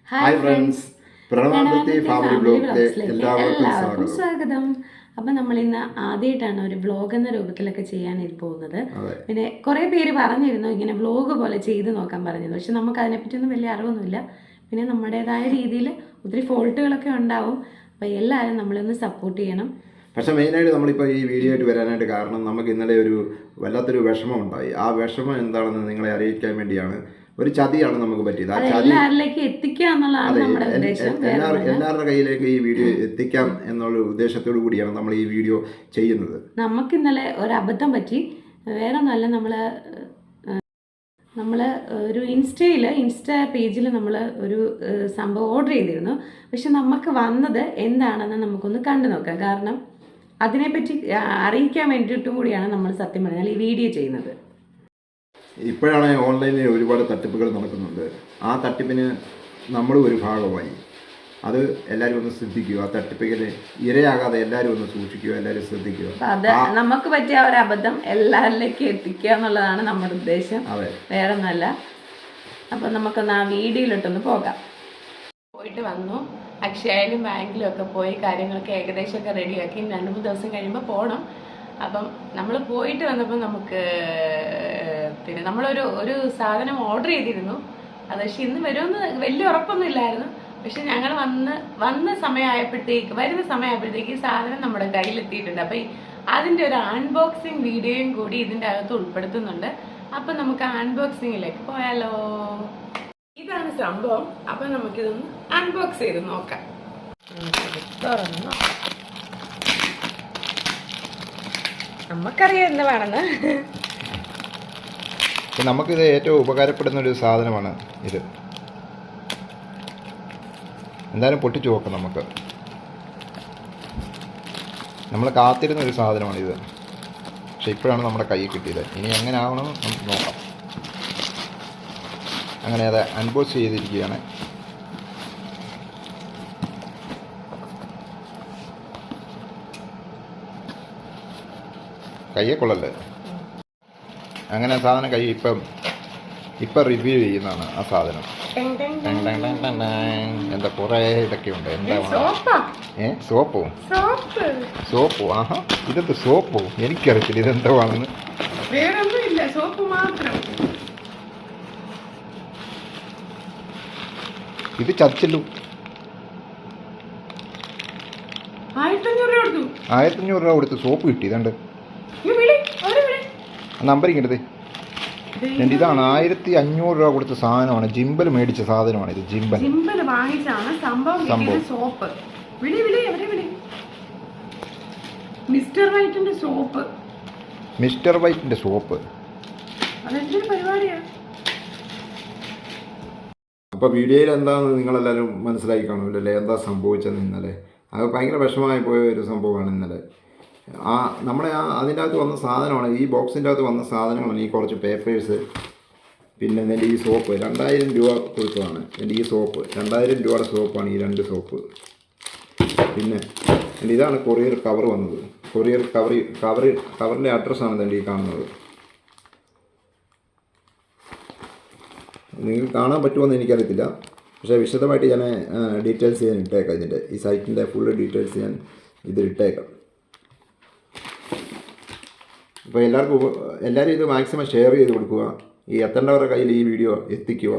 Hi friends, പ്രണവാനന്ദത്തി family ബ്ലോഗിലേക്ക് എല്ലാവർക്കും സ്വാഗതം. അപ്പം നമ്മളിന്ന് ആദ്യമായിട്ടാണ് ഒരു വ്ലോഗ് എന്ന രൂപത്തിലൊക്കെ ചെയ്യാനായിട്ട് പോകുന്നത്. പിന്നെ കുറേ പേര് പറഞ്ഞിരുന്നു ഇങ്ങനെ വ്ലോഗ് പോലെ ചെയ്ത് നോക്കാൻ പറഞ്ഞിരുന്നു. പക്ഷെ നമുക്ക് അതിനെപ്പറ്റിയൊന്നും വലിയ അറിവൊന്നുമില്ല. പിന്നെ നമ്മുടേതായ രീതിയിൽ ഒത്തിരി ഫോൾട്ടുകളൊക്കെ ഉണ്ടാവും. അപ്പം എല്ലാവരും നമ്മളൊന്ന് സപ്പോർട്ട് ചെയ്യണം. പക്ഷെ മെയിനായിട്ട് നമ്മളിപ്പോൾ ഈ വീഡിയോ ആയിട്ട് വരാനായിട്ട് കാരണം നമുക്ക് ഇന്നലെ ഒരു വല്ലാത്തൊരു വിഷമം ഉണ്ടായി. ആ വിഷമം എന്താണെന്ന് നിങ്ങളെ അറിയിക്കാൻ വേണ്ടിയാണ്. ഒരു ചതിയാണ് നമുക്ക് പറ്റിയത്. ആ ചതി എല്ലാവരുടെ കയ്യിലേക്ക് ഈ വീഡിയോ എത്തിക്കാം എന്നുള്ള ഉദ്ദേശത്തോടു കൂടിയാണ് നമ്മൾ ഈ വീഡിയോ ചെയ്യുന്നത്. നമുക്ക് ഇന്നലെ ഒരു അബദ്ധം പറ്റി. വേറെ ഒന്നല്ല, നമ്മൾ ഒരു ഇൻസ്റ്റാ പേജിൽ നമ്മൾ ഒരു സംഭവം ഓർഡർ ചെയ്തിരുന്നു. പക്ഷെ നമുക്ക് വന്നത് എന്താണെന്ന് നമുക്കൊന്ന് കണ്ടു നോക്കാം. കാരണം അതിനെപ്പറ്റി അറിയിക്കാൻ വേണ്ടിയിട്ടും കൂടിയാണ് നമ്മൾ സത്യം പറഞ്ഞാൽ ഈ വീഡിയോ ചെയ്യുന്നത്. ഇപ്പോഴാണ് ഓൺലൈനിൽ ഒരുപാട് തട്ടിപ്പുകൾ നടക്കുന്നുണ്ട്. ആ തട്ടിപ്പിന് നമ്മളും ഒരു ഭാഗമായി. അത് എല്ലാവരും ഒന്ന് ശ്രദ്ധിക്കുക. ആ തട്ടിപ്പിന് ഇരയാകാതെ എല്ലാവരും ഒന്ന് സൂക്ഷിക്കുക, എല്ലാവരും ശ്രദ്ധിക്കുക. അത് നമുക്ക് പറ്റിയ ഒരു അബദ്ധം എല്ലാവരിലേക്കും എത്തിക്കുക എന്നുള്ളതാണ് നമ്മുടെ ഉദ്ദേശം. വേറെ ഒന്നല്ല. അപ്പം നമുക്കൊന്ന് ആ വീഡിയോയിലോട്ടൊന്ന് പോകാം. പോയിട്ട് വന്നു. അക്ഷയയിലും ബാങ്കിലും ഒക്കെ പോയി കാര്യങ്ങളൊക്കെ ഏകദേശമൊക്കെ റെഡിയാക്കി. 2-3 ദിവസം കഴിയുമ്പോൾ പോകണം. അപ്പം നമ്മൾ പോയിട്ട് വന്നപ്പോൾ നമുക്ക് പിന്നെ നമ്മളൊരു സാധനം ഓർഡർ ചെയ്തിരുന്നു. അത് പക്ഷെ ഇന്ന് വരുമെന്ന് വലിയ ഉറപ്പൊന്നും ഇല്ലായിരുന്നു. പക്ഷെ ഞങ്ങൾ വരുന്ന സമയമായപ്പോഴത്തേക്ക് സാധനം നമ്മുടെ കയ്യിലെത്തിയിട്ടുണ്ട്. അപ്പം അതിൻ്റെ ഒരു അൺബോക്സിങ് വീഡിയോയും കൂടി ഇതിൻ്റെ അകത്ത് ഉൾപ്പെടുത്തുന്നുണ്ട്. അപ്പം നമുക്ക് അൺബോക്സിങ്ങിലേക്ക് പോയാലോ. ഇതാണ് സംഭവം. അപ്പം നമുക്കിതൊന്ന് അൺബോക്സ് ചെയ്ത് നോക്കാം. തുറന്ന് നോക്കാം. നമുക്കറിയാം എന്ത് വേണമെന്ന്. നമുക്കിത് ഏറ്റവും ഉപകാരപ്പെടുന്ന ഒരു സാധനമാണ് ഇത്. എന്തായാലും പൊട്ടിച്ചു നോക്കാം. നമ്മൾ കാത്തിരുന്ന ഒരു സാധനമാണ് ഇത്. പക്ഷെ ഇപ്പോഴാണ് നമ്മുടെ കയ്യിൽ കിട്ടിയത്. ഇനി എങ്ങനെ ആവണമെന്ന് നമുക്ക് നോക്കാം. അങ്ങനെ അത് അൺബോക്സ് ചെയ്തിരിക്കുകയാണ്. കയ്യെ കൊള്ളല്ലേ. അങ്ങനെ സാധനം ഇപ്പം റിവ്യൂ ചെയ്യുന്നതാണ് ആ സാധനം. എന്താ കുറേ ഇതൊക്കെയുണ്ട്. എന്താ സോപ്പോ? ആഹാ, ഇതെന്ത് സോപ്പോ? എനിക്കറിയത്തില്ല ഇതെന്താണെന്ന്. ഇത് ചർച്ചിലും 1500 രൂപ കൊടുത്ത് സോപ്പ് കിട്ടി. ഇതുണ്ട് നമ്പർ ഇങ്ങനത്തെ. ഇതാണ് 1500 രൂപ കൊടുത്ത സാധനമാണ്. ജിംബൽ മേടിച്ച സാധനമാണ് ഇത്. ജിംബൽ വാങ്ങിച്ചാണ് സംഭവം. സോപ്പ് മിസ്റ്റർ വൈറ്റിന്റെ സോപ്പ്. അപ്പോൾ വീഡിയോയിൽ എന്താണെന്ന് നിങ്ങളെല്ലാവരും മനസ്സിലാക്കി കാണുമല്ലേ, എന്താ സംഭവിച്ചത് ഇന്നലെ. അത് ഭയങ്കര വിഷമമായി പോയ ഒരു സംഭവമാണ് ഇന്നലെ. അതിൻ്റെ അകത്ത് വന്ന സാധനമാണ്, ഈ ബോക്സിൻ്റെ അകത്ത് വന്ന സാധനങ്ങളാണ് ഈ കുറച്ച് പേപ്പേഴ്സ്. പിന്നെ എൻ്റെ ഈ സോപ്പ് 2000 രൂപ കൊടുത്തതാണ്. എൻ്റെ ഈ സോപ്പ് 2000 രൂപയുടെ സോപ്പാണ് ഈ 2 സോപ്പ്. പിന്നെ ഇതാണ് കൊറിയർ കവർ വന്നത്. കൊറിയർ കവറിൻ്റെ അഡ്രസ്സാണ് എൻ്റെ ഈ കാണുന്നത്. നിങ്ങൾക്ക് കാണാൻ പറ്റുമോയെന്ന് എനിക്കറിയത്തില്ല. പക്ഷേ വിശദമായിട്ട് ഞാൻ ഡീറ്റെയിൽസ് ഞാൻ ഇട്ടേക്കാം. ഇതിൻ്റെ ഈ സൈറ്റിൻ്റെ ഫുള്ള് ഡീറ്റെയിൽസ് ഞാൻ ഇതിലിട്ടേക്കാം. അപ്പോൾ എല്ലാവരും ഇത് മാക്സിമം ഷെയർ ചെയ്ത് കൊടുക്കുക. ഈ എത്തേണ്ടവരുടെ കയ്യിൽ ഈ വീഡിയോ എത്തിക്കുക.